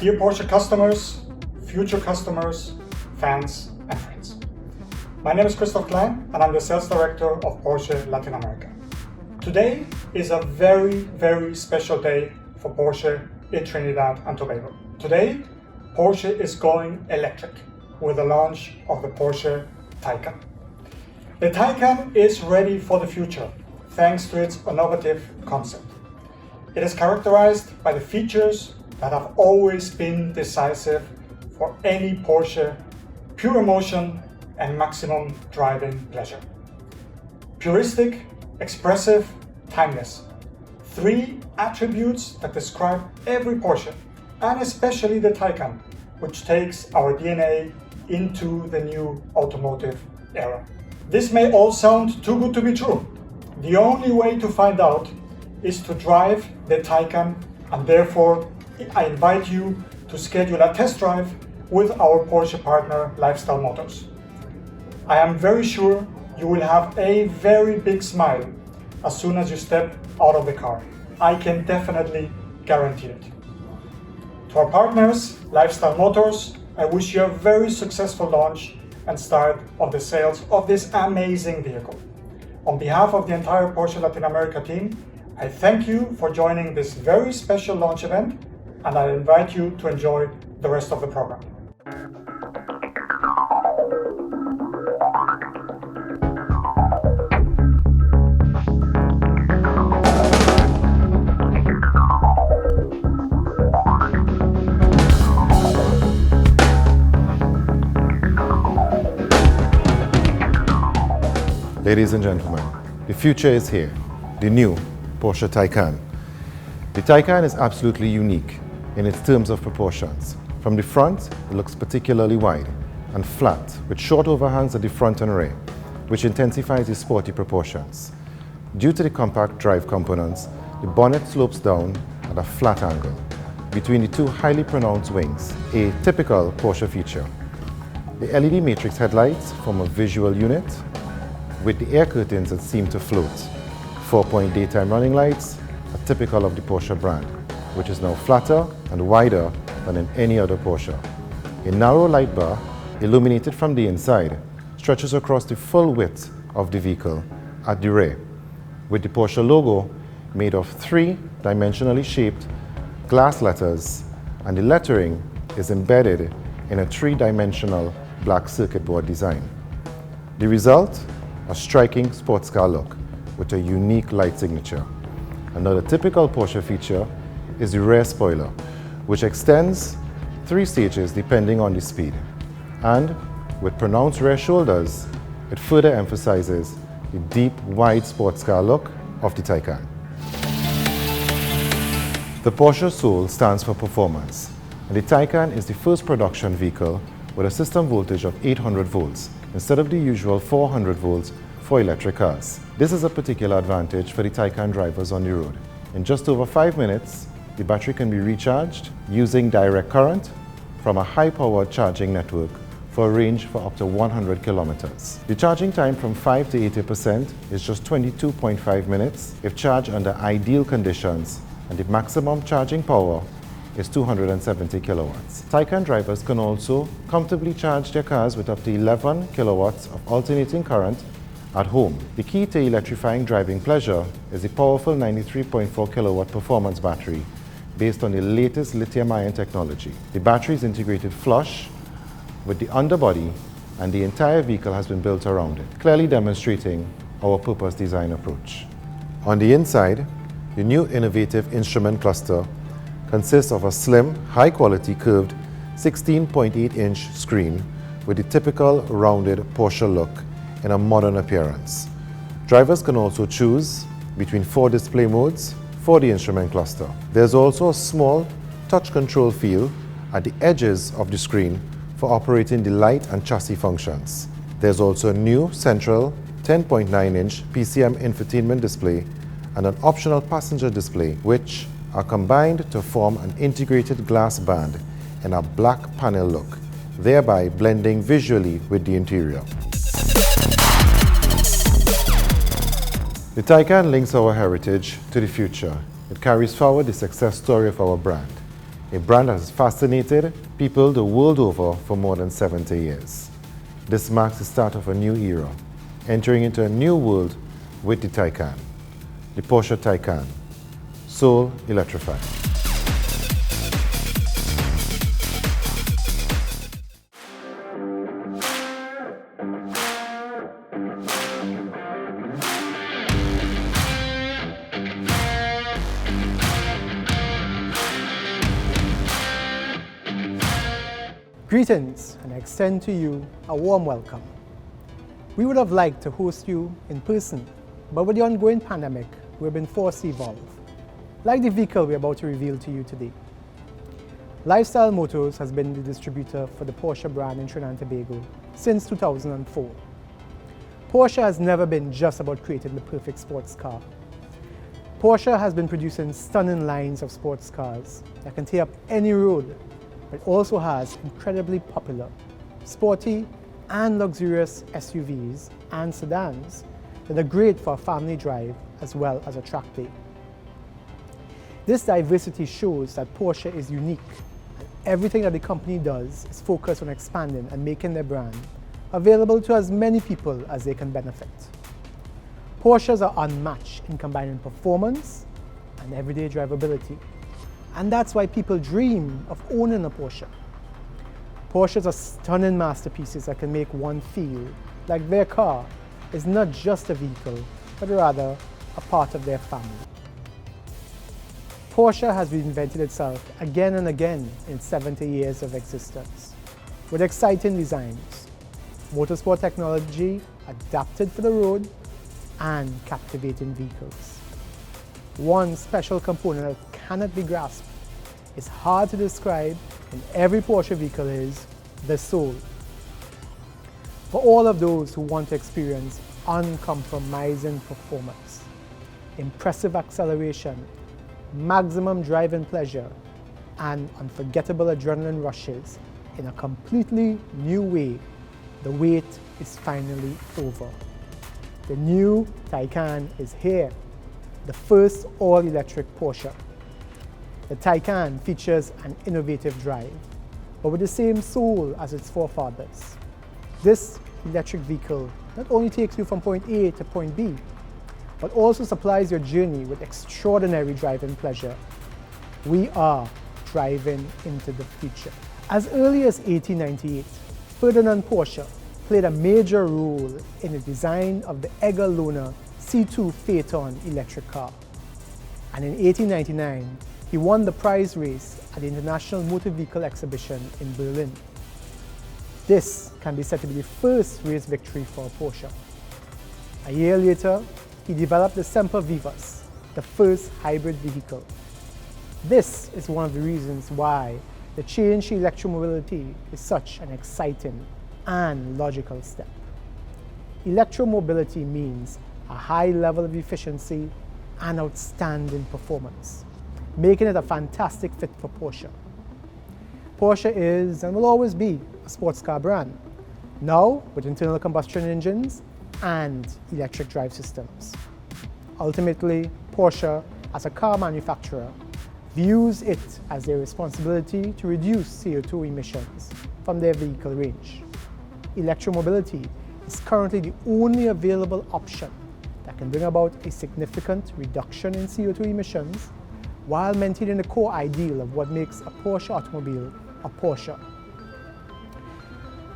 Dear Porsche customers, future customers, fans and friends. My name is Christoph Klein and I'm the Sales Director of Porsche Latin America. Today is a very, very special day for Porsche in Trinidad and Tobago. Today, Porsche is going electric with the launch of the Porsche Taycan. The Taycan is ready for the future thanks to its innovative concept. It is characterized by the features that have always been decisive for any Porsche: pure emotion and maximum driving pleasure. Puristic, expressive, timeless. Three attributes that describe every Porsche, and especially the Taycan, which takes our DNA into the new automotive era. This may all sound too good to be true. The only way to find out is to drive the Taycan, and therefore I invite you to schedule a test drive with our Porsche partner Lifestyle Motors. I am very sure you will have a very big smile as soon as you step out of the car. I can definitely guarantee it. To our partners, Lifestyle Motors, I wish you a very successful launch and start of the sales of this amazing vehicle. On behalf of the entire Porsche Latin America team, I thank you for joining this very special launch event, and I invite you to enjoy the rest of the program. Ladies and gentlemen, the future is here, the new Porsche Taycan. The Taycan is absolutely unique in its terms of proportions. From the front, it looks particularly wide and flat, with short overhangs at the front and rear, which intensifies its sporty proportions. Due to the compact drive components, the bonnet slopes down at a flat angle between the two highly pronounced wings, a typical Porsche feature. The LED matrix headlights form a visual unit with the air curtains that seem to float. 4-point daytime running lights are typical of the Porsche brand, which is now flatter and wider than in any other Porsche. A narrow light bar, illuminated from the inside, stretches across the full width of the vehicle at the rear, with the Porsche logo made of 3 dimensionally shaped glass letters, and the lettering is embedded in a 3-dimensional black circuit board design. The result? A striking sports car look with a unique light signature. Another typical Porsche feature is the rear spoiler, which extends 3 stages depending on the speed. And with pronounced rear shoulders, it further emphasizes the deep, wide sports car look of the Taycan. The Porsche soul stands for performance, and the Taycan is the first production vehicle with a system voltage of 800 volts instead of the usual 400 volts for electric cars. This is a particular advantage for the Taycan drivers on the road. In just over 5 minutes, the battery can be recharged using direct current from a high-powered charging network for a range for up to 100 kilometers. The charging time from 5 to 80% is just 22.5 minutes if charged under ideal conditions, and the maximum charging power is 270 kilowatts. Taycan drivers can also comfortably charge their cars with up to 11 kilowatts of alternating current at home. The key to electrifying driving pleasure is the powerful 93.4 kilowatt performance battery based on the latest lithium-ion technology. The battery is integrated flush with the underbody, and the entire vehicle has been built around it, clearly demonstrating our purpose design approach. On the inside, the new innovative instrument cluster consists of a slim, high-quality curved 16.8-inch screen with the typical rounded Porsche look in a modern appearance. Drivers can also choose between 4 display modes for the instrument cluster. There's also a small touch control field at the edges of the screen for operating the light and chassis functions. There's also a new central 10.9-inch PCM infotainment display and an optional passenger display, which are combined to form an integrated glass band in a black panel look, thereby blending visually with the interior. The Taycan links our heritage to the future. It carries forward the success story of our brand. a brand that has fascinated people the world over for more than 70 years. This marks the start of a new era, entering into a new world with the Taycan, the Porsche Taycan, soul electrified. Greetings, and I extend to you a warm welcome. We would have liked to host you in person, but with the ongoing pandemic, we've been forced to evolve, like the vehicle we're about to reveal to you today. Lifestyle Motors has been the distributor for the Porsche brand in Trinidad and Tobago since 2004. Porsche has never been just about creating the perfect sports car. Porsche has been producing stunning lines of sports cars that can tear up any road, but also has incredibly popular, sporty and luxurious SUVs and sedans that are great for a family drive as well as a track day. This diversity shows that Porsche is unique, and everything that the company does is focused on expanding and making their brand available to as many people as they can benefit. Porsches are unmatched in combining performance and everyday drivability. And that's why people dream of owning a Porsche. Porsches are stunning masterpieces that can make one feel like their car is not just a vehicle, but rather a part of their family. Porsche has reinvented itself again and again in 70 years of existence, with exciting designs, motorsport technology adapted for the road, and captivating vehicles. One special component that cannot be grasped, is hard to describe in every Porsche vehicle is the soul. For all of those who want to experience uncompromising performance, impressive acceleration, maximum driving pleasure, and unforgettable adrenaline rushes in a completely new way, the wait is finally over. The new Taycan is here, the first all-electric Porsche. The Taycan features an innovative drive, but with the same soul as its forefathers. This electric vehicle not only takes you from point A to point B, but also supplies your journey with extraordinary driving pleasure. We are driving into the future. As early as 1898, Ferdinand Porsche played a major role in the design of the Edgar Lohner C2 Phaeton electric car. And in 1899, he won the prize race at the International Motor Vehicle Exhibition in Berlin. This can be said to be the first race victory for a Porsche. A year later, he developed the Semper Vivus, the first hybrid vehicle. This is one of the reasons why the change to electromobility is such an exciting and logical step. Electromobility means a high level of efficiency and outstanding performance, making it a fantastic fit for Porsche. Porsche is and will always be a sports car brand, now with internal combustion engines and electric drive systems. Ultimately, Porsche, as a car manufacturer, views it as their responsibility to reduce CO2 emissions from their vehicle range. Electromobility is currently the only available option that can bring about a significant reduction in CO2 emissions while maintaining the core ideal of what makes a Porsche automobile a Porsche.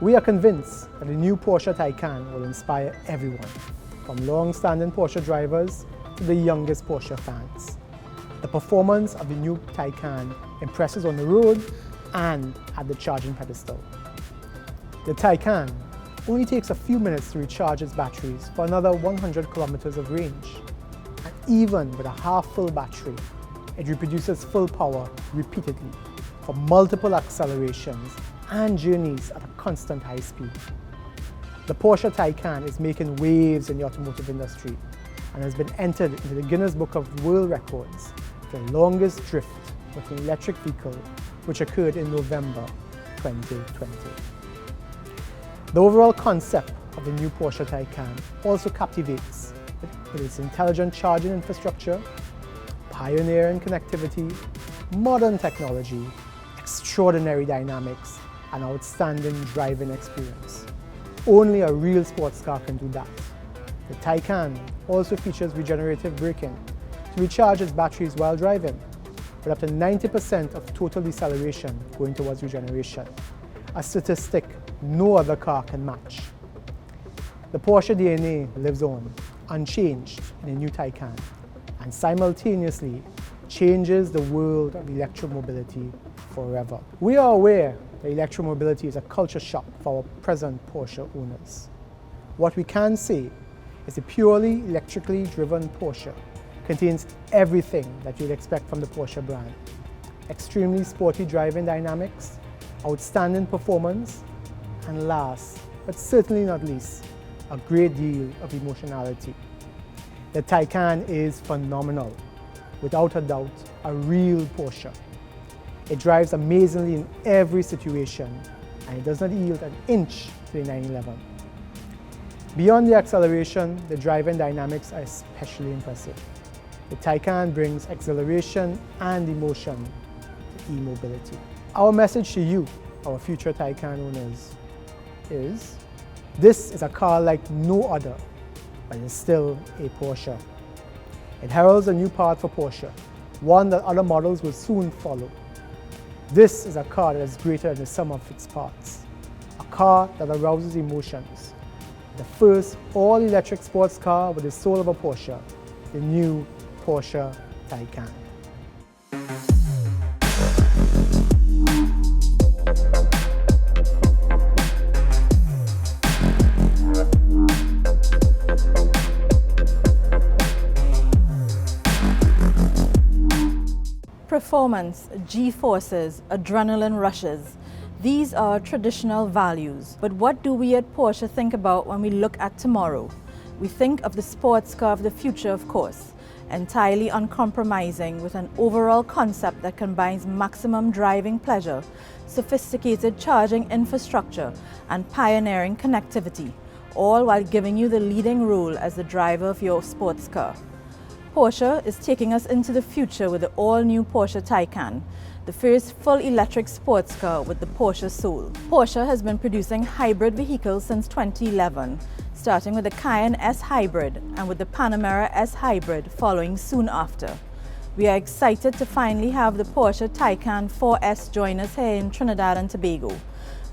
We are convinced that the new Porsche Taycan will inspire everyone, from long-standing Porsche drivers to the youngest Porsche fans. The performance of the new Taycan impresses on the road and at the charging pedestal. The Taycan only takes a few minutes to recharge its batteries for another 100 kilometers of range. And even with a half-full battery, it reproduces full power repeatedly for multiple accelerations and journeys at a constant high speed. The Porsche Taycan is making waves in the automotive industry and has been entered into the Guinness Book of World Records for the longest drift with an electric vehicle, which occurred in November 2020. The overall concept of the new Porsche Taycan also captivates with its intelligent charging infrastructure, pioneering connectivity, modern technology, extraordinary dynamics, and outstanding driving experience. Only a real sports car can do that. The Taycan also features regenerative braking to recharge its batteries while driving, with up to 90% of total deceleration going towards regeneration, a statistic no other car can match. The Porsche DNA lives on, unchanged, in a new Taycan, and simultaneously changes the world of electromobility forever. We are aware that electromobility is a culture shock for our present Porsche owners. What we can say is a purely electrically driven Porsche contains everything that you'd expect from the Porsche brand. Extremely sporty driving dynamics, outstanding performance, and last, but certainly not least, a great deal of emotionality. The Taycan is phenomenal, without a doubt, a real Porsche. It drives amazingly in every situation, and it does not yield an inch to the 911. Beyond the acceleration, the driving dynamics are especially impressive. The Taycan brings exhilaration and emotion to e-mobility. Our message to you, our future Taycan owners, is this is a car like no other, but it's still a Porsche. It heralds a new path for Porsche, one that other models will soon follow. This is a car that is greater than the sum of its parts, a car that arouses emotions. The first all-electric sports car with the soul of a Porsche, the new Porsche Taycan. Performance, G-forces, adrenaline rushes. These are traditional values. But what do we at Porsche think about when we look at tomorrow? We think of the sports car of the future, of course, entirely uncompromising with an overall concept that combines maximum driving pleasure, sophisticated charging infrastructure, and pioneering connectivity, all while giving you the leading role as the driver of your sports car. Porsche is taking us into the future with the all-new Porsche Taycan, the first full-electric sports car with the Porsche soul. Porsche has been producing hybrid vehicles since 2011, starting with the Cayenne S Hybrid and with the Panamera S Hybrid following soon after. We are excited to finally have the Porsche Taycan 4S join us here in Trinidad and Tobago.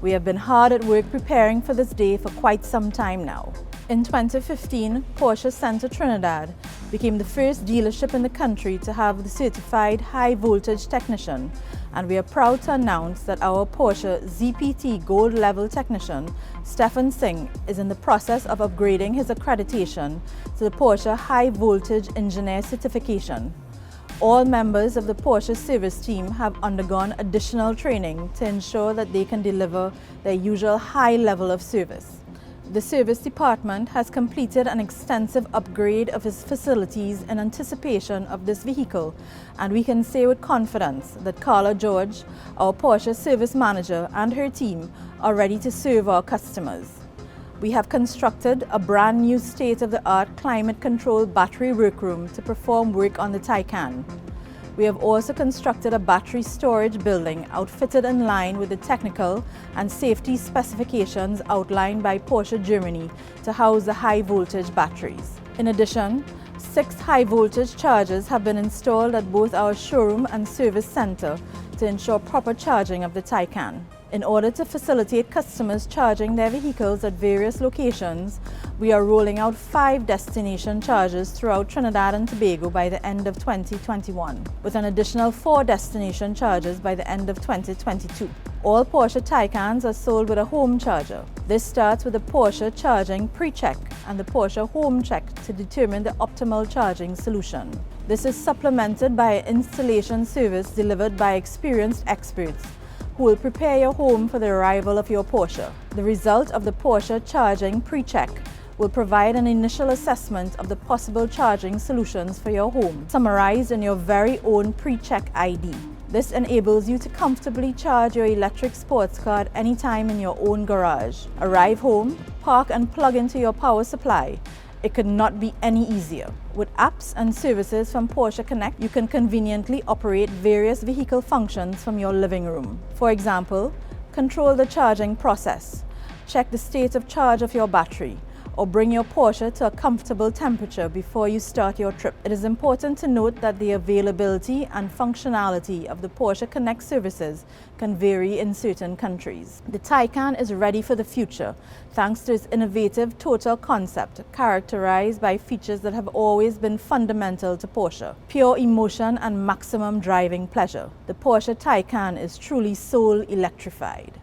We have been hard at work preparing for this day for quite some time now. In 2015, Porsche Center Trinidad became the first dealership in the country to have the certified high-voltage technician, and we are proud to announce that our Porsche ZPT Gold Level technician, Stefan Singh, is in the process of upgrading his accreditation to the Porsche High Voltage Engineer certification. All members of the Porsche service team have undergone additional training to ensure that they can deliver their usual high level of service. The service department has completed an extensive upgrade of its facilities in anticipation of this vehicle, and we can say with confidence that Carla George, our Porsche service manager, and her team are ready to serve our customers. We have constructed a brand new state-of-the-art climate-controlled battery workroom to perform work on the Taycan. We have also constructed a battery storage building outfitted in line with the technical and safety specifications outlined by Porsche Germany to house the high-voltage batteries. In addition, 6 high-voltage chargers have been installed at both our showroom and service center to ensure proper charging of the Taycan. In order to facilitate customers charging their vehicles at various locations, we are rolling out 5 destination chargers throughout Trinidad and Tobago by the end of 2021, with an additional 4 destination chargers by the end of 2022. All Porsche Taycans are sold with a home charger. This starts with the Porsche Charging Pre-Check and the Porsche Home Check to determine the optimal charging solution. This is supplemented by an installation service delivered by experienced experts who will prepare your home for the arrival of your Porsche. The result of the Porsche Charging Pre-Check will provide an initial assessment of the possible charging solutions for your home, summarized in your very own Pre-Check ID. This enables you to comfortably charge your electric sports car at any time in your own garage. Arrive home, park and plug into your power supply, It could not be any easier. With apps and services from Porsche Connect, you can conveniently operate various vehicle functions from your living room. For example, control the charging process, check the state of charge of your battery, or bring your Porsche to a comfortable temperature before you start your trip. It is important to note that the availability and functionality of the Porsche Connect services can vary in certain countries. The Taycan is ready for the future thanks to its innovative total concept characterized by features that have always been fundamental to Porsche: pure emotion and maximum driving pleasure. The Porsche Taycan is truly soul electrified.